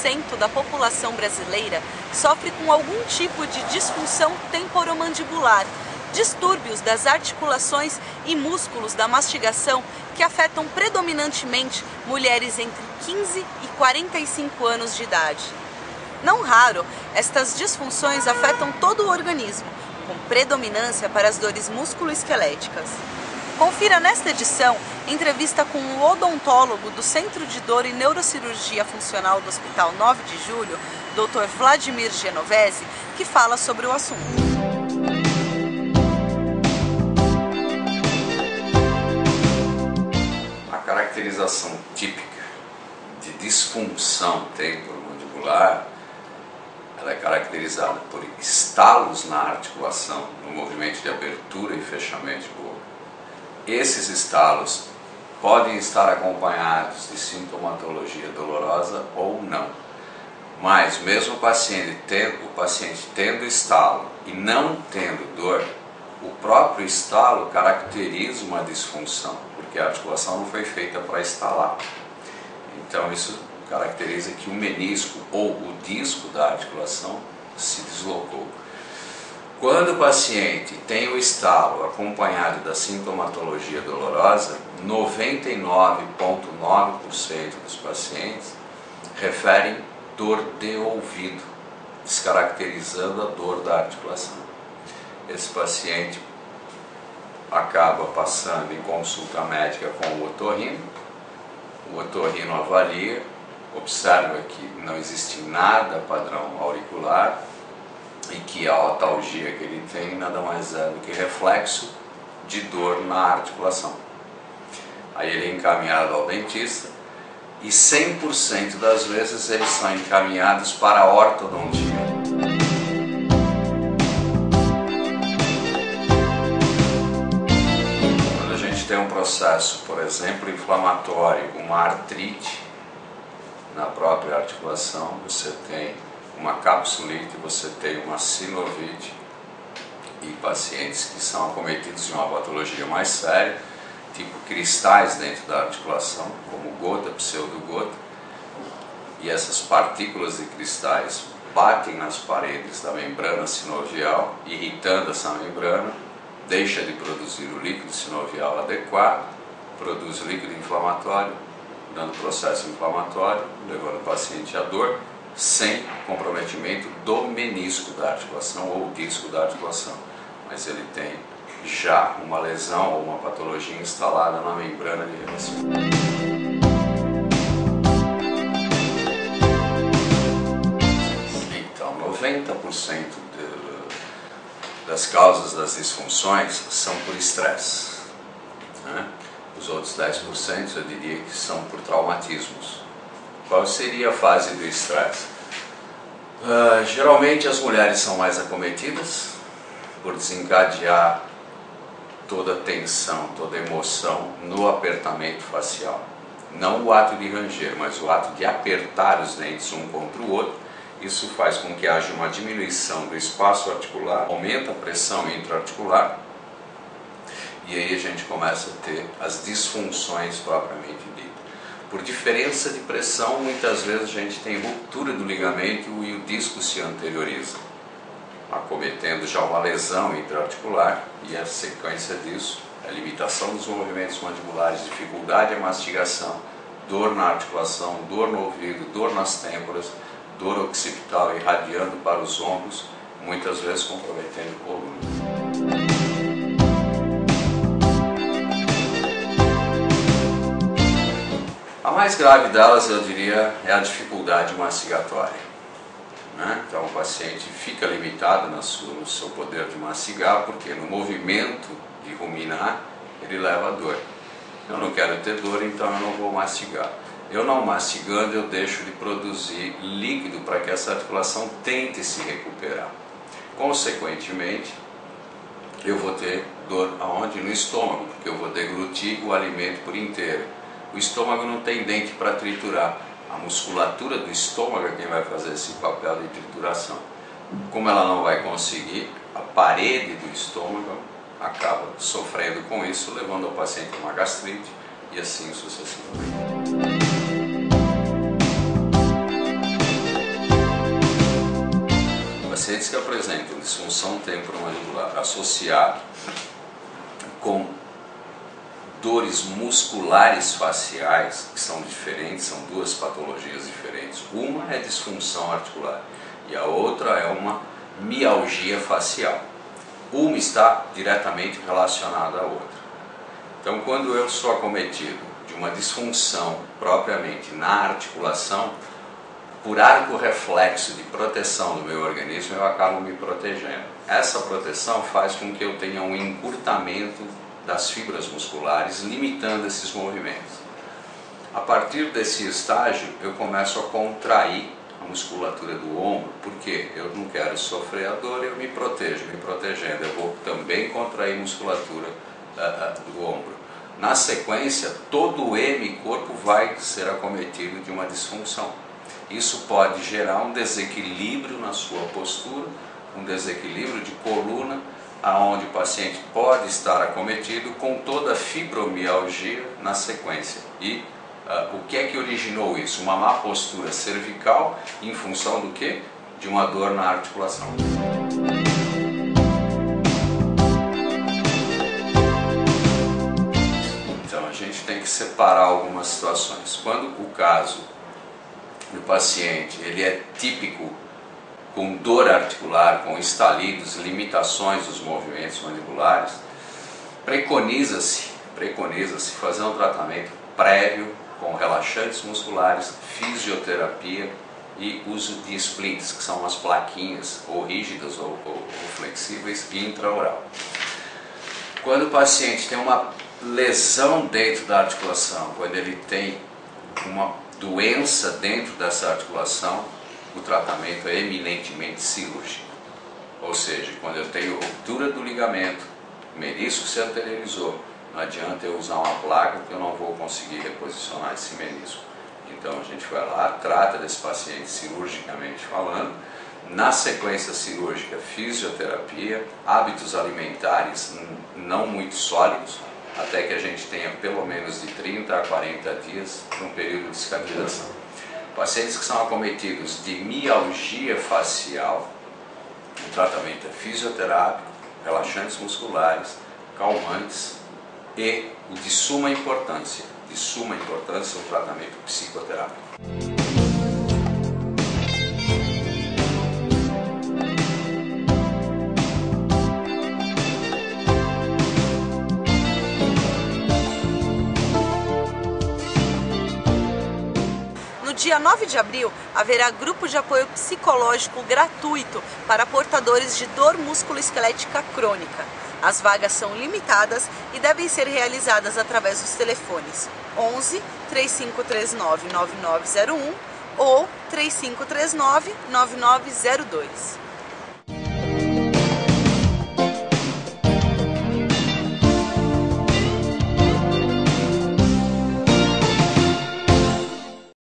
30% da população brasileira sofre com algum tipo de disfunção temporomandibular, distúrbios das articulações e músculos da mastigação que afetam predominantemente mulheres entre 15 e 45 anos de idade. Não raro, estas disfunções afetam todo o organismo, com predominância para as dores musculoesqueléticas. Confira nesta edição entrevista com o odontólogo do Centro de Dor e Neurocirurgia Funcional do Hospital 9 de Julho, Dr. Vladimir Genovese, que fala sobre o assunto. A caracterização típica de disfunção temporomandibular, ela é caracterizada por estalos na articulação, no movimento de abertura e fechamento de boca. Esses estalos podem estar acompanhados de sintomatologia dolorosa ou não. Mas mesmo o paciente tendo estalo e não tendo dor, o próprio estalo caracteriza uma disfunção, porque a articulação não foi feita para estalar. Então isso caracteriza que o menisco ou o disco da articulação se deslocou. Quando o paciente tem o estalo acompanhado da sintomatologia dolorosa, 99,9% dos pacientes referem dor de ouvido, descaracterizando a dor da articulação. Esse paciente acaba passando em consulta médica com o otorrino avalia, observa que não existe nada padrão auricular e que a otalgia que ele tem nada mais é do que reflexo de dor na articulação. Aí ele é encaminhado ao dentista e 100% das vezes eles são encaminhados para a ortodontia. Quando a gente tem um processo, por exemplo, inflamatório, uma artrite na própria articulação, você tem uma capsulite, você tem uma sinovite e pacientes que são acometidos de uma patologia mais séria, tipo cristais dentro da articulação, como gota, pseudogota, e essas partículas de cristais batem nas paredes da membrana sinovial, irritando essa membrana, deixa de produzir o líquido sinovial adequado, produz o líquido inflamatório, dando processo inflamatório, levando o paciente à dor, sem comprometimento do menisco da articulação ou disco da articulação, mas ele tem já uma lesão ou uma patologia instalada na membrana de revestimento. Então, 90% das causas das disfunções são por estresse, né? Os outros 10% eu diria que são por traumatismos. Qual seria a fase do estresse? Geralmente as mulheres são mais acometidas por desencadear toda a tensão, toda a emoção no apertamento facial. Não o ato de ranger, mas o ato de apertar os dentes um contra o outro. Isso faz com que haja uma diminuição do espaço articular, aumenta a pressão intraarticular e aí a gente começa a ter as disfunções propriamente ditas. Por diferença de pressão, muitas vezes a gente tem ruptura do ligamento e o disco se anterioriza, acometendo já uma lesão intraarticular, e a sequência disso é a limitação dos movimentos mandibulares, dificuldade de mastigação, dor na articulação, dor no ouvido, dor nas têmporas, dor occipital irradiando para os ombros, muitas vezes comprometendo a coluna. A mais grave delas, eu diria, é a dificuldade mastigatória, né? Então o paciente fica limitado no seu poder de mastigar, porque no movimento de ruminar, ele leva a dor. Eu não quero ter dor, então eu não vou mastigar. Eu não mastigando, eu deixo de produzir líquido para que essa articulação tente se recuperar. Consequentemente, eu vou ter dor aonde? No estômago, porque eu vou deglutir o alimento por inteiro. O estômago não tem dente para triturar. A musculatura do estômago é quem vai fazer esse papel de trituração. Como ela não vai conseguir, a parede do estômago acaba sofrendo com isso, levando o paciente a uma gastrite e assim sucessivamente. Pacientes que apresentam disfunção temporomandibular associada com dores musculares faciais, que são diferentes, são duas patologias diferentes. Uma é disfunção articular e a outra é uma mialgia facial. Uma está diretamente relacionada à outra. Então, quando eu sou acometido de uma disfunção propriamente na articulação, por arco reflexo de proteção do meu organismo, eu acabo me protegendo. Essa proteção faz com que eu tenha um encurtamento das fibras musculares, limitando esses movimentos. A partir desse estágio, eu começo a contrair a musculatura do ombro, porque eu não quero sofrer a dor, eu me protejo, me protegendo. Eu vou também contrair a musculatura do ombro. Na sequência, todo o hemicorpo vai ser acometido de uma disfunção. Isso pode gerar um desequilíbrio na sua postura, um desequilíbrio de coluna, aonde o paciente pode estar acometido com toda a fibromialgia na sequência. E o que é que originou isso? Uma má postura cervical em função do quê? De uma dor na articulação. Então a gente tem que separar algumas situações. Quando o caso do paciente ele é típico com dor articular, com estalidos, limitações dos movimentos mandibulares, preconiza-se fazer um tratamento prévio com relaxantes musculares, fisioterapia e uso de splints, que são umas plaquinhas ou rígidas ou flexíveis intraoral. Quando o paciente tem uma lesão dentro da articulação, quando ele tem uma doença dentro dessa articulação, o tratamento é eminentemente cirúrgico. Ou seja, quando eu tenho ruptura do ligamento, o menisco se anteriorizou, não adianta eu usar uma placa que eu não vou conseguir reposicionar esse menisco. Então a gente vai lá, trata desse paciente cirurgicamente falando, na sequência cirúrgica, fisioterapia, hábitos alimentares não muito sólidos, até que a gente tenha pelo menos de 30 a 40 dias para um período de cicatrização. Pacientes que são acometidos de mialgia facial, o tratamento é fisioterápico, relaxantes musculares, calmantes e o de suma importância, o tratamento psicoterápico. No dia 9 de abril, haverá grupo de apoio psicológico gratuito para portadores de dor musculoesquelética crônica. As vagas são limitadas e devem ser realizadas através dos telefones 11 3539 9901 ou 3539 9902.